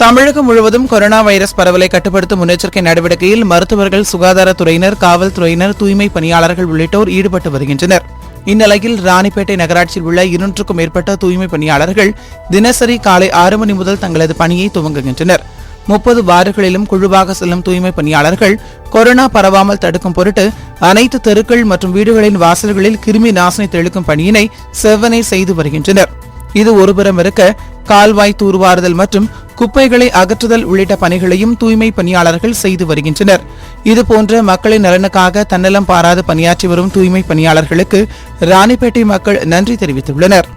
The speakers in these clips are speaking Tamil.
தமிழகம் முழுவதும் கொரோனா வைரஸ் பரவலை கட்டுப்படுத்தும் முன்னெச்சரிக்கை நடவடிக்கையில் மருத்துவர்கள், சுகாதாரத்துறையினர், காவல்துறையினர், தூய்மை பணியாளர்கள் உள்ளிட்டோர் ஈடுபட்டு வருகின்றனர். இந்நிலையில் ராணிப்பேட்டை நகராட்சியில் உள்ள 200க்கும் மேற்பட்ட தூய்மை பணியாளர்கள் தினசரி காலை 6 மணி முதல் தங்களது பணியை துவங்குகின்றனர். 30 வார்டுகளிலும் குழுவாக செல்லும் தூய்மை பணியாளர்கள் கொரோனா பரவாமல் தடுக்கும் பொருட்டு அனைத்து தெருக்கள் மற்றும் வீடுகளின் வாசல்களில் கிருமி நாசினி தெளிக்கும் பணியினை செவ்வனே செய்து வருகின்றனர். இது ஒருபுறம் இருக்க, கால்வாய் தூர்வாறுதல் மற்றும் குப்பைகளை அகற்றுதல் உள்ளிட்ட பணிகளையும் தூய்மை பணியாளர்கள் செய்து வருகின்றனர். இதுபோன்ற மக்களின் நலனுக்காக தன்னலம் பாராது பணியாற்றி வரும் தூய்மை பணியாளர்களுக்கு ராணிப்பேட்டை மக்கள் நன்றி தெரிவித்துள்ளனர்.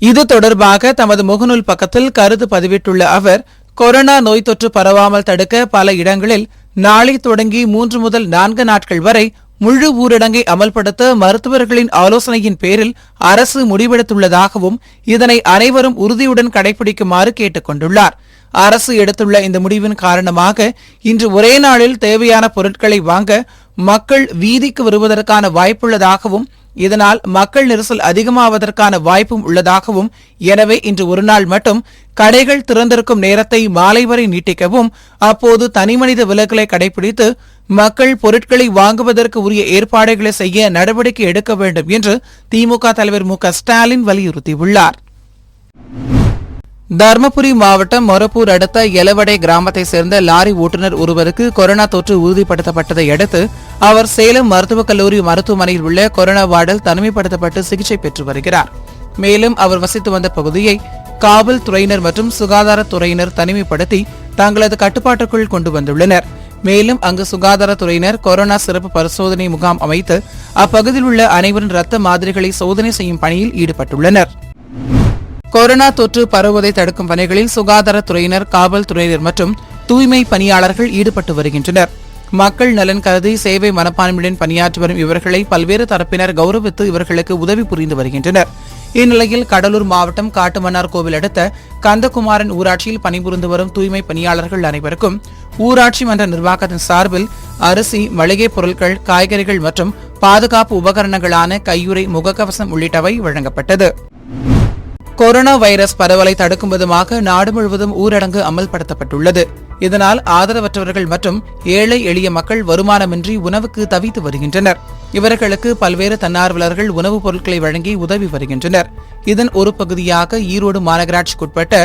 இது தொடர்பாக தமது முகநூல் பக்கத்தில் கருத்து பதிவிட்டுள்ள அவர், கொரோனா நோய் தொற்று பரவாமல் தடுக்க பல இடங்களில் நாளை தொடங்கி 3 முதல் 4 நாட்கள் வரை முழு ஊரடங்கை அமல்படுத்த மருத்துவர்களின் ஆலோசனையின் பேரில் அரசு முடிவெடுத்துள்ளதாகவும் இதனை அனைவரும் உறுதியுடன் கடைபிடிக்குமாறு கேட்டுக் கொண்டுள்ளார். அரசு எடுத்துள்ள இந்த முடிவின் காரணமாக இன்று ஒரே நாளில் தேவையான பொருட்களை வாங்க மக்கள் வீதிக்கு வருவதற்கான வாய்ப்புள்ளதாகவும் இதனால் மக்கள் நெரிசல் அதிகமாவதற்கான வாய்ப்பும் உள்ளதாகவும், எனவே இன்று ஒருநாள் மட்டும் கடைகள் திறந்திருக்கும் நேரத்தை மாலை வரை நீட்டிக்கவும், அப்போது தனிமனித விலகலை கடைபிடித்து மக்கள் பொருட்களை வாங்குவதற்கு உரிய ஏற்பாடுகளை செய்ய நடவடிக்கை எடுக்க வேண்டும் என்று திமுக தலைவர் மு.க.ஸ்டாலின் வலியுறுத்தியுள்ளார். தருமபுரி மாவட்டம் மொரப்பூர் அடுத்த எலவடை கிராமத்தை சேர்ந்த லாரி ஓட்டுநர் ஒருவருக்கு கொரோனா தொற்று உறுதிப்படுத்தப்பட்டதை அடுத்து அவர் சேலம் மருத்துவக் கல்லூரி மருத்துவமனையில் உள்ள கொரோனா வார்டில் தனிமைப்படுத்தப்பட்டு சிகிச்சை பெற்று வருகிறார். மேலும் அவர் வசித்து வந்த பகுதியை காவல்துறையினர் மற்றும் சுகாதாரத்துறையினர் தனிமைப்படுத்தி தங்களது கட்டுப்பாட்டுக்குள் கொண்டு வந்துள்ளனர். மேலும் அங்கு சுகாதாரத்துறையினர் கொரோனா சிறப்பு பரிசோதனை முகாம் அமைத்து அப்பகுதியில் உள்ள அனைவரின் ரத்த மாதிரிகளை சோதனை செய்யும் பணியில் ஈடுபட்டுள்ளனர். கொரோனா தொற்று பரவுவதை தடுக்கும் பணிகளில் சுகாதாரத்துறையினர், காவல்துறையினர் மற்றும் தூய்மை பணியாளர்கள் ஈடுபட்டு வருகின்றனர். மக்கள் நலன் கருதி சேவை மனப்பான்மையுடன் பணியாற்றி வரும் இவர்களை பல்வேறு தரப்பினர் கௌரவித்து இவர்களுக்கு உதவி புரிந்து வருகின்றனர். இந்நிலையில் கடலூர் மாவட்டம் காட்டுமன்னார் கோவில் அடுத்த கந்தகுமாரன் ஊராட்சியில் பணிபுரிந்து வரும் தூய்மை பணியாளர்கள் அனைவருக்கும் ஊராட்சி மன்ற நிர்வாகத்தின் சார்பில் அரிசி, மளிகைப் பொருட்கள், காய்கறிகள் மற்றும் பாதுகாப்பு உபகரணங்களான கையுறை, முகக்கவசம் உள்ளிட்டவை வழங்கப்பட்டது. கொரோனா வைரஸ் பரவலை தடுக்கும் விதமாக நாடு முழுவதும் ஊரடங்கு அமல்படுத்தப்பட்டுள்ளது. இதனால் ஆதரவற்றவர்கள் மற்றும் ஏழை எளிய மக்கள் வருமானமின்றி உணவுக்கு தவித்து வருகின்றனர். இவர்களுக்கு பல்வேறு தன்னார்வலர்கள் உணவுப் பொருட்களை வழங்கி உதவி வருகின்றனர். இதன் ஒரு பகுதியாக ஈரோடு மாநகராட்சிக்குட்பட்ட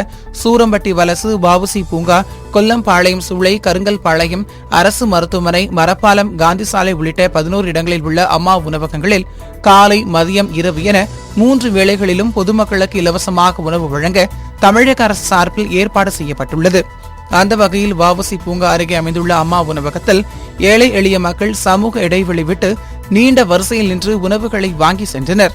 சூரம்பட்டி வலசு, வ.உ.சி. பூங்கா, கொல்லம்பாளையம், சூளை, கருங்கல்பாளையம், அரசு மருத்துவமனை, மரப்பாலம், காந்தி சாலை உள்ளிட்ட 11 இடங்களில் உள்ள அம்மா உணவகங்களில் காலை, மதியம், இரவு என 3 வேளைகளிலும் பொதுமக்களுக்கு இலவசமாக உணவு வழங்க தமிழக அரசு சார்பில் ஏற்பாடு செய்யப்பட்டுள்ளது. அந்த வகையில் வ.உ.சி. பூங்கா அருகே அமைந்துள்ள அம்மா உணவகத்தில் ஏழை எளிய மக்கள் சமூக இடைவெளி விட்டு நீண்ட வரிசையில் நின்று உணவுகளை வாங்கி சென்றனர்.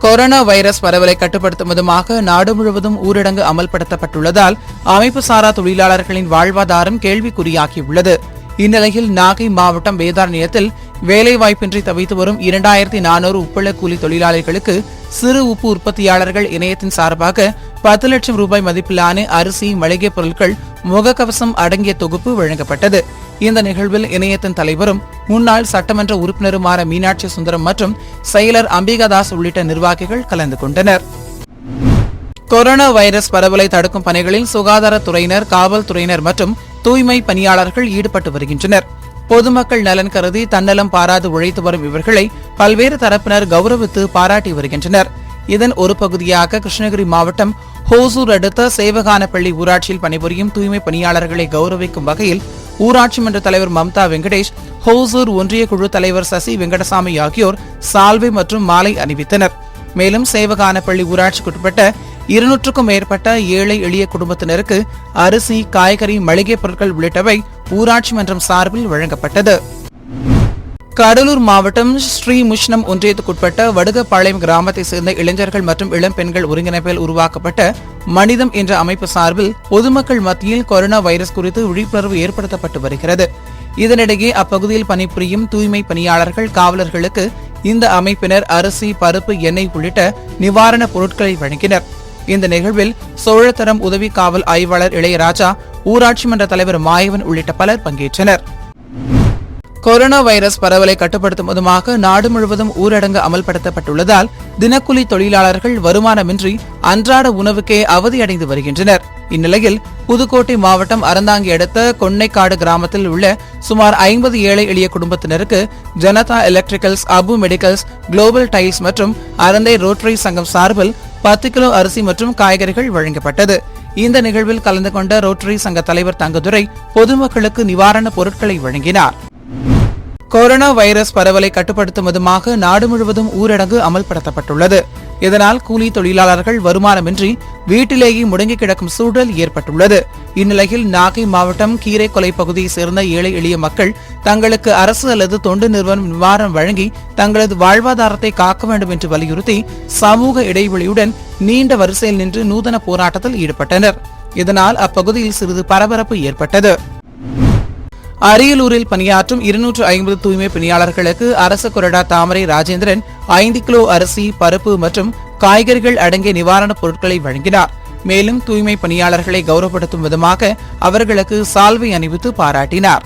கொரோனா வைரஸ் பரவலை கட்டுப்படுத்தும் விதமாக நாடு முழுவதும் ஊரடங்கு அமல்படுத்தப்பட்டுள்ளதால் அமைப்பு சாரா தொழிலாளர்களின் வாழ்வாதாரம் கேள்விக்குறியாகியுள்ளது. இந்நிலையில் நாகை மாவட்டம் வேதாரண்யத்தில் வேலைவாய்ப்பின்றி தவித்து வரும் 2400 உப்பள கூலி தொழிலாளர்களுக்கு சிறு உப்பு உற்பத்தியாளர்கள் இணையத்தின் சார்பாக 10 லட்சம் ரூபாய் மதிப்பிலான அரிசி, மளிகைப் பொருட்கள், முகக்கவசம் அடங்கிய தொகுப்பு வழங்கப்பட்டது. இந்த நிகழ்வில் இணையத்தின் தலைவரும் முன்னாள் சட்டமன்ற உறுப்பினருமான மீனாட்சி சுந்தரம் மற்றும் செயலர் அம்பிகாதாஸ் உள்ளிட்ட நிர்வாகிகள் கலந்து கொண்டனர். கொரோனா வைரஸ் பரவலை தடுக்கும் பணிகளில் சுகாதாரத்துறையினர், காவல்துறையினர் மற்றும் தூய்மை பணியாளர்கள் ஈடுபட்டு வருகின்றனர். பொதுமக்கள் நலன் கருதி தன்னலம் பாராது உழைத்து வரும் இவர்களை பல்வேறு தரப்பினர் கௌரவித்து பாராட்டி வருகின்றனர். இதன் ஒரு பகுதியாக கிருஷ்ணகிரி மாவட்டம் ஹோசூர் அடுத்த சேவகானப்பள்ளி ஊராட்சியில் பணிபுரியும் தூய்மை பணியாளர்களை கௌரவிக்கும் வகையில் ஊராட்சி மன்ற தலைவர் மம்தா வெங்கடேஷ், ஹோசூர் ஒன்றிய குழு தலைவர் சசி வெங்கடசாமி ஆகியோர் சால்வை மற்றும் மாலை அணிவித்தனர். மேலும் சேவகானப்பள்ளி ஊராட்சிக்குட்பட்ட 200க்கும் மேற்பட்ட ஏழை எளிய குடும்பத்தினருக்கு அரிசி, காய்கறி, மளிகைப் பொருட்கள் உள்ளிட்டவை ஊராட்சி மன்றம் சார்பில் வழங்கப்பட்டது. கடலூர் மாவட்டம் ஸ்ரீமுஷ்ணம் ஒன்றியத்துக்குட்பட்ட வடுகப்பாளையம் கிராமத்தை சேர்ந்த இளைஞர்கள் மற்றும் இளம்பெண்கள் ஒருங்கிணைப்பில் உருவாக்கப்பட்ட மனிதம் என்ற அமைப்பு சார்பில் பொதுமக்கள் மத்தியில் கொரோனா வைரஸ் குறித்து விழிப்புணர்வு ஏற்படுத்தப்பட்டு வருகிறது. இதனிடையே அப்பகுதியில் பணிபுரியும் தூய்மை பணியாளர்கள், காவலர்களுக்கு இந்த அமைப்பினர் அரிசி, பருப்பு, எண்ணெய் உள்ளிட்ட நிவாரணப் பொருட்களை வழங்கினர். இந்த நிகழ்வில் சோழத்தரம் உதவி காவல் ஆய்வாளர் இளையராஜா, ஊராட்சி மன்ற தலைவர் மாயவன் உள்ளிட்ட பலர் பங்கேற்றனர். கொரோனா வைரஸ் பரவலை கட்டுப்படுத்தும் விதமாக நாடு முழுவதும் ஊரடங்கு அமல்படுத்தப்பட்டுள்ளதால் தினக்கூலி தொழிலாளர்கள் வருமானமின்றி அன்றாட உணவுக்கே அவதியடைந்து வருகின்றனர். இந்நிலையில் புதுக்கோட்டை மாவட்டம் அறந்தாங்கி அடுத்த கொன்னைக்காடு கிராமத்தில் உள்ள சுமார் 50 ஏழை எளிய குடும்பத்தினருக்கு Janata electricals, Abu medicals, global tiles மற்றும் அரந்தை ரோட்டரி சங்கம் சார்பில் 10 கிலோ அரிசி மற்றும் காய்கறிகள் வழங்கப்பட்டது. இந்த நிகழ்வில் கலந்து கொண்ட ரோட்டரி சங்க தலைவர் தங்கதுரை பொதுமக்களுக்கு நிவாரணப் பொருட்களை வழங்கினார். கொரோனா வைரஸ் பரவலை கட்டுப்படுத்தும் விதமாக நாடு முழுவதும் ஊரடங்கு அமல்படுத்தப்பட்டுள்ளது. இதனால் கூலி தொழிலாளர்கள் வருமானமின்றி வீட்டிலேயே முடங்கி கிடக்கும் சூழல் ஏற்பட்டுள்ளது. இந்நிலையில் நாகை மாவட்டம் கீரைக்கொலை பகுதியைச் சேர்ந்த ஏழை எளிய மக்கள் தங்களுக்கு அரசு அல்லது தொண்டு நிறுவனம் நிவாரணம் வழங்கி தங்களது வாழ்வாதாரத்தை காக்க வேண்டும் என்று வலியுறுத்தி சமூக இடைவெளியுடன் நீண்ட வரிசையில் நின்று நூதன போராட்டத்தில் ஈடுபட்டனர். இதனால் அப்பகுதியில் சிறிது பரபரப்பு ஏற்பட்டது. அரியலூரில் பணியாற்றும் 250 தூய்மை பணியாளர்களுக்கு அரசு கொறடா தாமரை ராஜேந்திரன் 5 கிலோ அரிசி, பருப்பு மற்றும் காய்கறிகள் அடங்கிய நிவாரணப் பொருட்களை வழங்கினார். மேலும் தூய்மை பணியாளர்களை கௌரவப்படுத்தும் விதமாக அவர்களுக்கு சால்வை அணிவித்து பாராட்டினார்.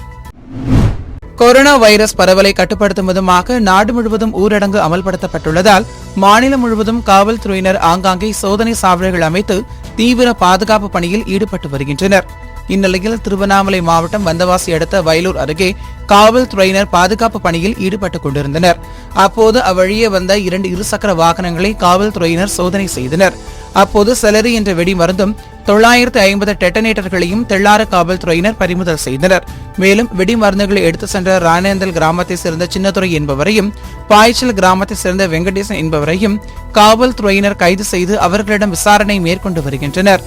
கொரோனா வைரஸ் பரவலை கட்டுப்படுத்தும் விதமாக நாடு முழுவதும் ஊரடங்கு அமல்படுத்தப்பட்டுள்ளதால் மாநிலம் முழுவதும் காவல்துறையினர் ஆங்காங்கே சோதனை சாவடிகள் அமைத்து தீவிர பாதுகாப்பு பணியில் ஈடுபட்டு வருகின்றனர். இந்நிலையில் திருவண்ணாமலை மாவட்டம் வந்தவாசி அடுத்த வயலூர் அருகே காவல்துறையினர் பாதுகாப்பு பணியில் ஈடுபட்டுக் கொண்டிருந்தனர். அப்போது அவ்வழியே வந்த 2 இருசக்கர வாகனங்களை காவல்துறையினர் சோதனை செய்தனர். அப்போது செலரி என்ற வெடி மருந்தும் 950 டெட்டனேட்டர்களையும் தெள்ளாறு காவல்துறையினர் பறிமுதல் செய்தனர். மேலும் வெடி மருந்துகளை எடுத்து சென்ற ராணேந்தல் கிராமத்தைச் சேர்ந்த சின்னதுரை என்பவரையும், பாய்ச்சல் கிராமத்தைச் சேர்ந்த வெங்கடேசன் என்பவரையும் காவல்துறையினர் கைது செய்து அவர்களிடம் விசாரணை மேற்கொண்டு வருகின்றனர்.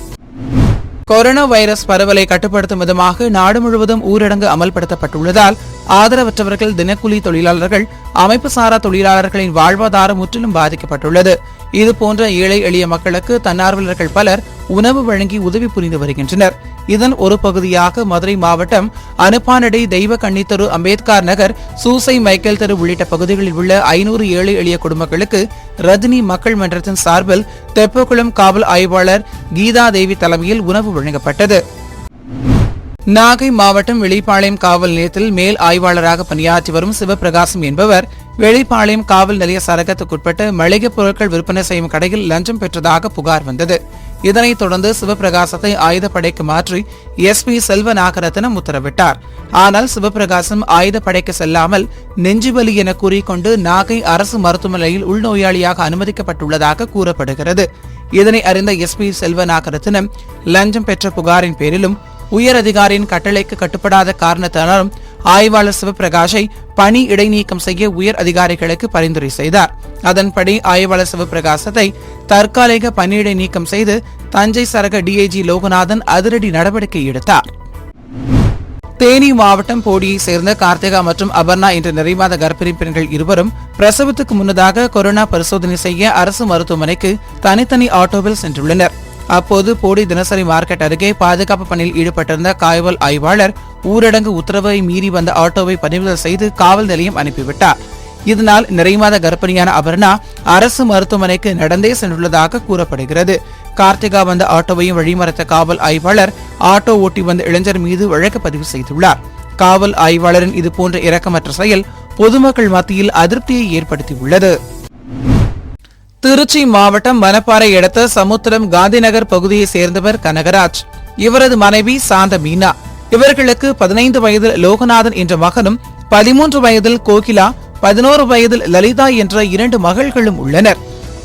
கொரோனா வைரஸ் பரவலை கட்டுப்படுத்தும் விதமாக நாடு முழுவதும் ஊரடங்கு அமல்படுத்தப்பட்டுள்ளதால் ஆதரவற்றவர்கள், தினக்கூலி தொழிலாளர்கள், அமைப்பு சாரா தொழிலாளர்களின் வாழ்வாதாரம் முற்றிலும் பாதிக்கப்பட்டுள்ளது. இதுபோன்ற ஏழை எளிய மக்களுக்கு தன்னார்வலர்கள் பலர் உணவு வழங்கி உதவி புரிந்து வருகின்றனர். இதன் ஒரு பகுதியாக மதுரை மாவட்டம் அனுப்பானடை, தெய்வ கன்னித்தெரு, அம்பேத்கர் நகர், சூசை மைக்கேல் தெரு உள்ளிட்ட பகுதிகளில் உள்ள 500 ஏழை எளிய குடும்பங்களுக்கு ரஜினி மக்கள் மன்றத்தின் சார்பில் தெப்பக்குளம் காவல் ஆய்வாளர் கீதா தேவி தலைமையில் உணவு வழங்கப்பட்டது. நாகை மாவட்டம் வெளிப்பாளையம் காவல் நிலையத்தில் மேல் ஆய்வாளராக பணியாற்றி வரும் சிவபிரகாசம் என்பவர் வெளிப்பாளையம் காவல் நிலைய சரகத்துக்குட்பட்ட மளிகை பொருட்கள் விற்பனை செய்யும் கடையில் லஞ்சம் பெற்றதாக புகார் வந்தது. இதனைத் தொடர்ந்து சிவபிரகாசத்தை ஆயுதப்படைக்கு மாற்றி எஸ்பி செல்வ நாகரத்னம் உத்தரவிட்டார். ஆனால் சிவபிரகாசம் ஆயுதப்படைக்கு செல்லாமல் நெஞ்சுவலி என கூறிக்கொண்டு நாகை அரசு மருத்துவமனையில் உள்நோயாளியாக அனுமதிக்கப்பட்டுள்ளதாக கூறப்படுகிறது. இதனை அறிந்த எஸ்பி செல்வ நாகரத்னம் லஞ்சம் பெற்ற புகாரின் பேரிலும் உயர் அதிகாரியின் கட்டளைக்கு கட்டுப்படாத காரணத்தினாலும் ஆய்வாளர் சிவபிரகாஷை பணி இடைநீக்கம் செய்ய உயர் அதிகாரிகளுக்கு பரிந்துரை செய்தார். அதன்படி ஆய்வாளர் சிவபிரகாசத்தை தற்காலிக பணியிடை நீக்கம் செய்து தஞ்சை சரக டிஐஜி லோகநாதன் அதிரடி நடவடிக்கை எடுத்தார். தேனி மாவட்டம் போடியை சேர்ந்த கார்த்திகா மற்றும் அபர்ணா என்ற நிறைமாத கர்ப்பிணி பெண்கள் இருவரும் பிரசவத்துக்கு முன்னதாக கொரோனா பரிசோதனை செய்ய அரசு மருத்துவமனைக்கு தனித்தனி ஆட்டோவில் சென்றுள்ளனர். அப்போது போடி தினசரி மார்க்கெட் அருகே பாதுகாப்பு பணியில் ஈடுபட்டிருந்த காவல் ஆய்வாளர் ஊரடங்கு உத்தரவை மீறி வந்த ஆட்டோவை பறிமுதல் செய்து காவல் நிலையம் அனுப்பிவிட்டார். இதனால் நிறைமாத கர்ப்பிணியான அபர்ணா அரசு மருத்துவமனைக்கு நடந்தே சென்றுள்ளதாக கூறப்படுகிறது. கார்த்திகா வந்த ஆட்டோவையும் வழிமறைத்த காவல் ஆய்வாளர் ஆட்டோ ஓட்டி வந்த இளைஞர் மீது வழக்கு பதிவு செய்துள்ளார். காவல் ஆய்வாளரின் இதுபோன்ற இரக்கமற்ற செயல் பொதுமக்கள் மத்தியில் அதிருப்தியை ஏற்படுத்தியுள்ளது. திருச்சி மாவட்டம் மணப்பாறை அடுத்த சமுத்திரம் காந்திநகர் பகுதியை சேர்ந்தவர் கனகராஜ். இவரது மனைவி சாந்த மீனா. இவர்களுக்கு 15 வயதில் லோகநாதன் என்ற மகனும், 13 வயதில் கோகிலா, 11 வயதில் லலிதா என்ற 2 மகள்களும் உள்ளனர்.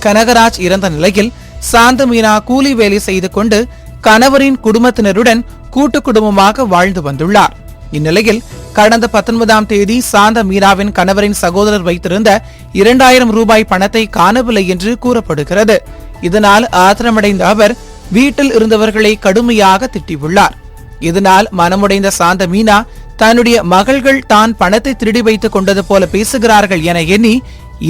கனகராஜ் இறந்த நிலையில் சாந்த மீனா கூலி வேலை செய்து கொண்டு கணவரின் குடும்பத்தினருடன் கூட்டு குடும்பமாக வாழ்ந்து வந்துள்ளார். இந்நிலையில் கடந்த 19ஆம் தேதி சாந்த மீனாவின் கணவரின் சகோதரர் வைத்திருந்த 2000 ரூபாய் பணத்தை காணவில்லை என்று கூறப்படுகிறது. இதனால் ஆத்திரமடைந்த அவர் வீட்டில் இருந்தவர்களை கடுமையாக திட்டியுள்ளார். இதனால் மனமுடைந்த சாந்த மீனா தன்னுடைய மகள்கள் தான் பணத்தை திருடி வைத்துக் கொண்டது போல பேசுகிறார்கள் என எண்ணி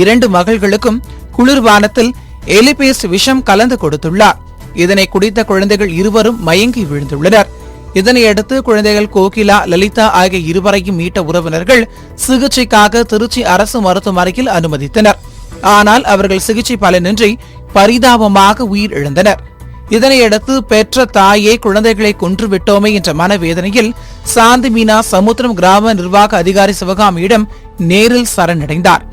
2 மகள்களுக்கும் குளிர்பானத்தில் எலிபேஸ்ட் விஷம் கலந்து கொடுத்துள்ளார். இதனை குடித்த குழந்தைகள் இருவரும் மயங்கி விழுந்துள்ளனர். இதனையடுத்து குழந்தைகள் கோகிலா, லலிதா ஆகிய இருவரையும் மீட்ட உறவினர்கள் சிகிச்சைக்காக திருச்சி அரசு மருத்துவமனையில் அனுமதித்தனர். ஆனால் அவர்கள் சிகிச்சை பலனின்றி பரிதாபமாக உயிர் இழந்தனர். இதனையடுத்து பெற்ற தாயை குழந்தைகளை கொன்றுவிட்டோமே என்ற மனவேதனையில் சாந்தி மீனா சமுத்திரம் கிராம நிர்வாக அதிகாரி சிவகாமியிடம் நேரில் சரணடைந்தார்.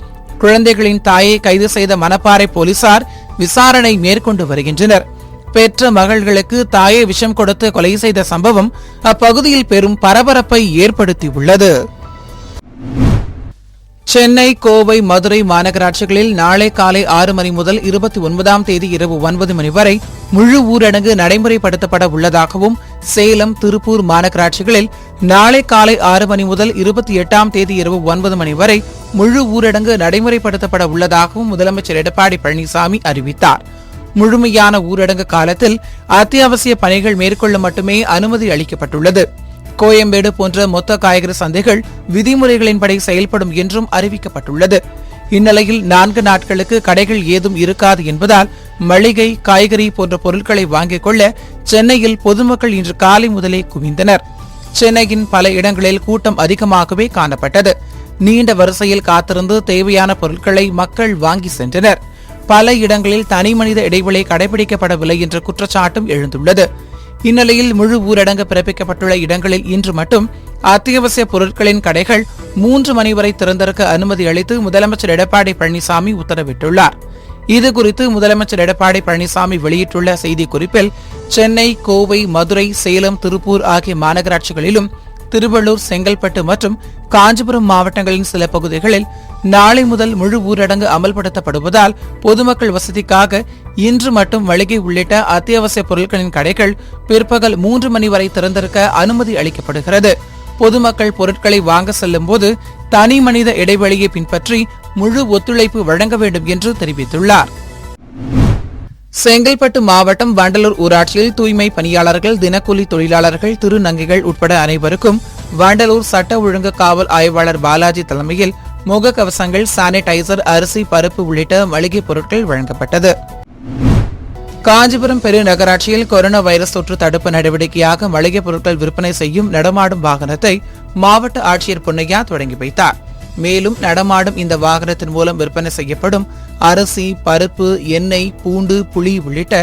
குழந்தைகளின் தாயை கைது செய்த மணப்பாறை போலீசார் விசாரணை மேற்கொண்டு வருகின்றனர். பெற்ற மகள்களுக்கு தாயை விஷம் கொடுத்து கொலை செய்த சம்பவம் அப்பகுதியில் பெரும் பரபரப்பை ஏற்படுத்தியுள்ளது. சென்னை, கோவை, மதுரை மாநகராட்சிகளில் நாளை காலை 6 மணி முதல் 29ஆம் தேதி இரவு 9 மணி வரை முழு ஊரடங்கு நடைமுறைப்படுத்தப்பட உள்ளதாகவும், சேலம், திருப்பூர் மாநகராட்சிகளில் நாளை காலை 6 மணி முதல் 28ஆம் தேதி இரவு 9 மணி வரை முழு ஊரடங்கு நடைமுறைப்படுத்தப்பட உள்ளதாகவும் முதலமைச்சர் எடப்பாடி பழனிசாமி அறிவித்தார். முழுமையான ஊரடங்கு காலத்தில் அத்தியாவசிய பணிகள் மேற்கொள்ள மட்டுமே அனுமதி அளிக்கப்பட்டுள்ளது. கோயம்பேடு போன்ற மொத்த காய்கறி சந்தைகள் விதிமுறைகளின்படி செயல்படும் என்றும் அறிவிக்கப்பட்டுள்ளது. இந்நிலையில் 4 நாட்களுக்கு கடைகள் ஏதும் இருக்காது என்பதால் மளிகை, காய்கறி போன்ற பொருட்களை வாங்கிக் கொள்ள சென்னையில் பொதுமக்கள் இன்று காலை முதலே குவிந்தனர். சென்னையின் பல இடங்களில் கூட்டம் அதிகமாகவே காணப்பட்டது. நீண்ட வரிசையில் காத்திருந்து தேவையான பொருட்களை மக்கள் வாங்கி சென்றனர். பல இடங்களில் தனிமனித இடைவெளி கடைபிடிக்கப்படவில்லை என்ற குற்றச்சாட்டும் எழுந்துள்ளது. இந்நிலையில் முழு ஊரடங்கு பிறப்பிக்கப்பட்டுள்ள இடங்களில் இன்று மட்டும் அத்தியாவசிய பொருட்களின் கடைகள் 3 மணி வரை திறந்திருக்க அனுமதி அளித்து முதலமைச்சர் எடப்பாடி பழனிசாமி உத்தரவிட்டுள்ளார். இதுகுறித்து முதலமைச்சர் எடப்பாடி பழனிசாமி வெளியிட்டுள்ள செய்திக்குறிப்பில் சென்னை, கோவை, மதுரை, சேலம், திருப்பூர் ஆகிய மாநகராட்சிகளிலும் திருவள்ளூர், செங்கல்பட்டு மற்றும் காஞ்சிபுரம் மாவட்டங்களின் சில பகுதிகளில் நாளை முதல் முழு ஊரடங்கு அமல்படுத்தப்படுவதால் பொதுமக்கள் வசதிக்காக இன்று மட்டும் மளிகை உள்ளிட்ட அத்தியாவசிய பொருட்களின் கடைகள் பிற்பகல் 3 மணி வரை திறந்திருக்க அனுமதி அளிக்கப்படுகிறது. பொதுமக்கள் பொருட்களை வாங்க செல்லும் போது தனி மனித இடைவெளியை பின்பற்றி முழு ஒத்துழைப்பு வழங்க வேண்டும் என்று தெரிவித்துள்ளார். செங்கல்பட்டு மாவட்டம் வண்டலூர் ஊராட்சியில் தூய்மை பணியாளர்கள், தினக்கூலி தொழிலாளர்கள், திருநங்கைகள் உட்பட அனைவருக்கும் வண்டலூர் சட்ட ஒழுங்கு காவல் ஆய்வாளர் பாலாஜி தலைமையில் முகக்கவசங்கள், சானிடைசர், அரிசி, பருப்பு உள்ளிட்ட மளிகை பொருட்கள் வழங்கப்பட்டது. காஞ்சிபுரம் பெருநகராட்சியில் கொரோனா வைரஸ் தொற்று தடுப்பு நடவடிக்கையாக மளிகை பொருட்கள் விற்பனை செய்யும் நடமாடும் வாகனத்தை மாவட்ட ஆட்சியர் பொன்னையா தொடங்கி வைத்தார். மேலும் நடமாடும் இந்த வாகனத்தின் மூலம் விற்பனை செய்யப்படும் அரிசி, பருப்பு, எண்ணெய், பூண்டு, புளி உள்ளிட்ட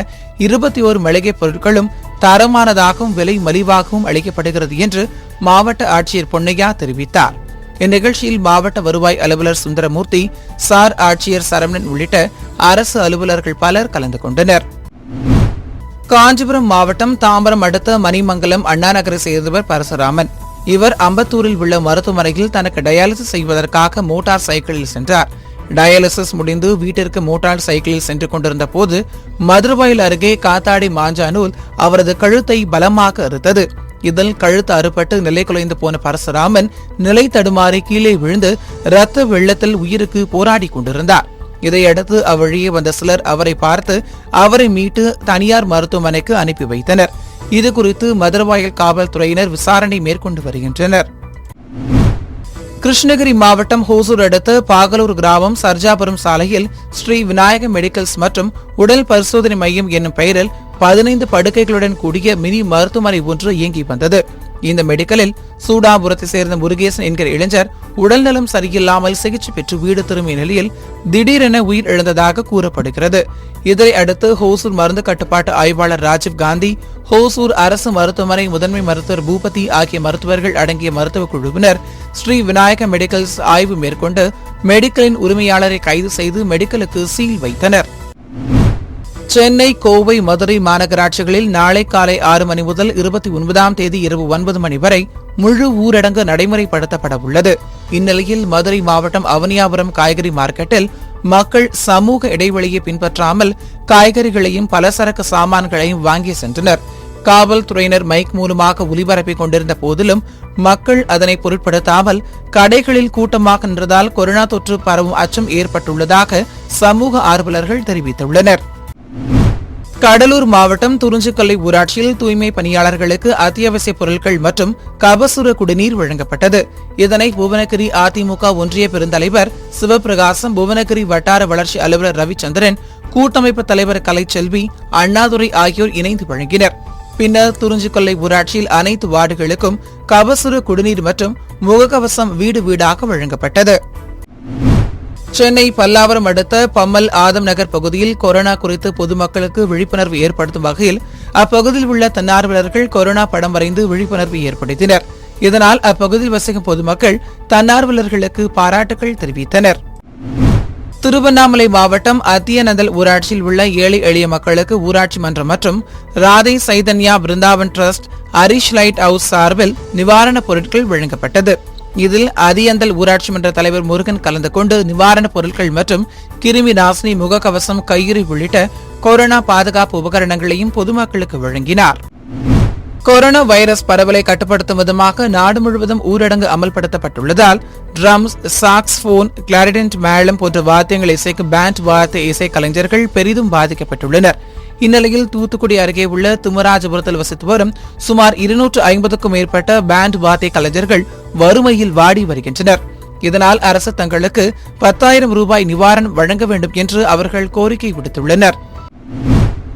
21 மளிகை பொருட்களும் தரமானதாகவும் விலை மலிவாகவும் அளிக்கப்படுகிறது என்று மாவட்ட ஆட்சியர் பொன்னையா தெரிவித்தார். இந்நிகழ்ச்சியில் மாவட்ட வருவாய் அலுவலர் சுந்தரமூர்த்தி, சார் ஆட்சியர் சரவணன் உள்ளிட்ட அரசு அலுவலர்கள் பலர் கலந்து கொண்டனர். காஞ்சிபுரம் மாவட்டம் தாம்பரம் அடுத்த மணிமங்கலம் அண்ணாநகரை சேர்ந்தவர் பரசுராமன். இவர் அம்பத்தூரில் உள்ள மருத்துவமனையில் தனக்கு டயாலிசிஸ் செய்வதற்காக மோட்டார் சைக்கிளில் சென்றார். டயாலிசிஸ் முடிந்து வீட்டிற்கு மோட்டார் சைக்கிளில் சென்று கொண்டிருந்த போது மதுரவாயில் அருகே காத்தாடி மாஞ்சானூல் அவரது கழுத்தை பலமாக அறுத்தது. இதில் கழுத்து அறுபட்டு நிலை குலைந்து போன பரசுராமன் நிலை தடுமாறி கீழே விழுந்து இரத்த வெள்ளத்தில் உயிருக்கு போராடி கொண்டிருந்தார். இதையடுத்து அவ்வழியே வந்த சிலர் அவரை பார்த்து அவரை மீட்டு தனியார் மருத்துவமனைக்கு அனுப்பி வைத்தனர். இதுகுறித்து மதுரவாயல் காவல்துறையினர் விசாரணை மேற்கொண்டு வருகின்றனர். கிருஷ்ணகிரி மாவட்டம் ஹோசூர் அடுத்த பாகலூர் கிராமம் சர்ஜாபுரம் சாலையில் ஸ்ரீ விநாயக மெடிக்கல்ஸ் மற்றும் உடல் பரிசோதனை மையம் என்னும் பெயரில் 15 படுக்கைகளுடன் கூடிய மினி மருத்துவமனை ஒன்று இயங்கி வந்தது. இந்த மெடிக்கலில் சூடாபுரத்தை சேர்ந்த முருகேசன் என்கிற இளைஞர் உடல்நலம் சரியில்லாமல் சிகிச்சை பெற்று வீடு திரும்பிய நிலையில் திடீரென உயிர் இழந்ததாக கூறப்படுகிறது. இதனை அடுத்து ஹோசூர் மருந்து கட்டுப்பாட்டு ஆய்வாளர் ராஜீவ் காந்தி, ஹோசூர் அரசு மருத்துவமனை முதன்மை மருத்துவர் பூபதி ஆகிய மருத்துவர்கள் அடங்கிய மருத்துவ குழுவினர் ஸ்ரீ விநாயக மெடிக்கல்ஸ் ஆய்வு மேற்கொண்டு மெடிக்கலின் உரிமையாளரை கைது செய்து மெடிக்கலுக்கு சீல் வைத்தனர். சென்னை, கோவை, மதுரை மாநகராட்சிகளில் நாளை காலை 6 மணி முதல் 29ஆம் தேதி இரவு 9 மணி வரை முழு ஊரடங்கு நடைமுறைப்படுத்தப்பட உள்ளது. இந்நிலையில் மதுரை மாவட்டம் அவனியாபுரம் காய்கறி மார்க்கெட்டில் மக்கள் சமூக இடைவெளியை பின்பற்றாமல் காய்கறிகளையும் பலசரக்கு சாமான்களையும் வாங்கி சென்றனர். காவல்துறையினர் மைக் மூலமாக ஒலிபரப்பிக் கொண்டிருந்த போதிலும் மக்கள் அதனை பொருட்படுத்தாமல் கடைகளில் கூட்டமாக நின்றதால் கொரோனா தொற்று பரவும் அச்சம் ஏற்பட்டுள்ளதாக சமூக ஆர்வலர்கள் தெரிவித்துள்ளனர். கடலூர் மாவட்டம் துறிஞ்சிக்கல்லை ஊராட்சியில் தூய்மை பணியாளர்களுக்கு அத்தியாவசிய பொருட்கள் மற்றும் கபசுர குடிநீர் வழங்கப்பட்டது. இதனை புவனகிரி அதிமுக ஒன்றிய பெருந்தலைவர் சிவபிரகாசம், புவனகிரி வட்டார வளர்ச்சி அலுவலர் ரவிச்சந்திரன், கூட்டமைப்பு தலைவர் கலைச்செல்வி, அண்ணாதுரை ஆகியோர் இணைந்து வழங்கினர். பின்னர் துறிஞ்சிக்கொல்லை ஊராட்சியில் அனைத்து வார்டுகளுக்கும் கபசுர குடிநீர் மற்றும் முகக்கவசம் வீடு வீடாக வழங்கப்பட்டது. சென்னை பல்லாவரம் அடுத்த பம்மல் ஆதம் நகர் பகுதியில் கொரோனா குறித்து பொதுமக்களுக்கு விழிப்புணர்வு ஏற்படுத்தும் வகையில் அப்பகுதியில் உள்ள தன்னார்வலர்கள் கொரோனா படம் வரைந்து விழிப்புணர்வு ஏற்படுத்தினர். இதனால் அப்பகுதியில் வசிக்கும் பொதுமக்கள் தன்னார்வலர்களுக்கு பாராட்டுகள் தெரிவித்தனர். திருவண்ணாமலை மாவட்டம் அத்தியநந்தல் ஊராட்சியில் உள்ள ஏழை எளிய மக்களுக்கு ஊராட்சி மன்றம் மற்றும் Radhai Chaitanya Brindavan trust Arish lighthouse சார்பில் நிவாரணப் பொருட்கள் வழங்கப்பட்டது. இதில் அதியந்தல் ஊராட்சி மன்ற தலைவர் முருகன் கலந்து கொண்டு நிவாரணப் பொருட்கள் மற்றும் கிருமி நாசினி, முகக்கவசம், கையுறை உள்ளிட்ட கொரோனா பாதுகாப்பு உபகரணங்களையும் பொதுமக்களுக்கு வழங்கினார். கொரோனா வைரஸ் பரவலை கட்டுப்படுத்தும் விதமாக நாடு முழுவதும் ஊரடங்கு அமல்படுத்தப்பட்டுள்ளதால் ட்ரம்ஸ், சாக்ஸ்போன், கிளாரினட், மேளம் போன்ற வாத்தியங்களை இசைக்கும் பேண்ட் வாத்திய இசை கலைஞர்கள் பெரிதும் பாதிக்கப்பட்டுள்ளனர். இந்நிலையில் தூத்துக்குடி அருகே உள்ள துமராஜபுரத்தில் வசித்து வரும் சுமார் 250க்கும் மேற்பட்ட பேண்ட் வாத்திய கலைஞர்கள் வறுமையில் வாடி வருகின்றனர். இதனால் அரசு தங்களுக்கு 10,000 ரூபாய் நிவாரணம் வழங்க வேண்டும் என்று அவர்கள் கோரிக்கை விடுத்துள்ளனர்.